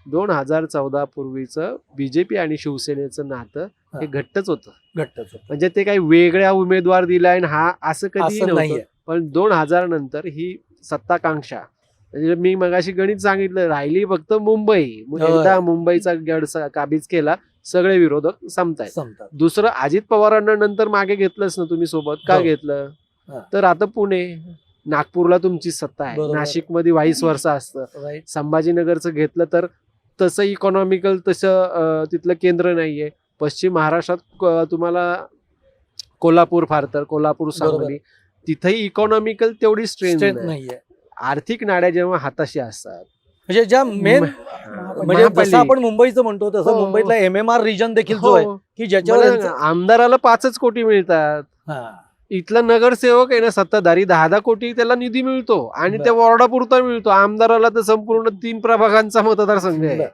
2014 पूर्वीचं बीजेपी आणि शिवसेनेचं नातं हे घट्टच होतं. म्हणजे ते काही वेगळ्या उमेदवार दिलाय हा असं कधी नव्हतं. पण 2000 नंतर ही सत्ताकांक्षा, म्हणजे मी मगाशी गणित सांगितलं, राहिली फक्त मुंबई. एकदा मुंबईचा गड काबीज केला, सगळे विरोधक संपतायत. दुसरं, अजित पवारांना नंतर मागे घेतलंच ना तुम्ही सोबत. का घेतलं? तर आता पुणे, नागपूरला तुमची सत्ता आहे, नाशिकमध्ये व्हाईस वर्सा असतं. संभाजीनगरचं घेतलं तर तसं इकॉनॉमिकल तसं तिथलं केंद्र नाहीये. पश्चिम महाराष्ट्रात तुम्हाला कोल्हापूर, फार तर कोल्हापूर, सांगली, तिथेही इकॉनॉमिकल तेवढी स्ट्रेंथ नाहीये. आर्थिक नाड्या जेव्हा हाताशी असतात, म्हणजे ज्या मेन, म्हणजे जसं आपण मुंबईचं म्हणतो तसं मुंबईतला MMR रिजन देखील जो आहे की ज्याच्यावर आमदाराला 5 कोटी मिळतात. इथला नगरसेवक आहे ना सत्ताधारी, 10 कोटी त्याला निधी मिळतो आणि त्या वॉर्डापुरता मिळतो. आमदाराला तर संपूर्ण 3 प्रभागांचा मतदारसंघ आहे.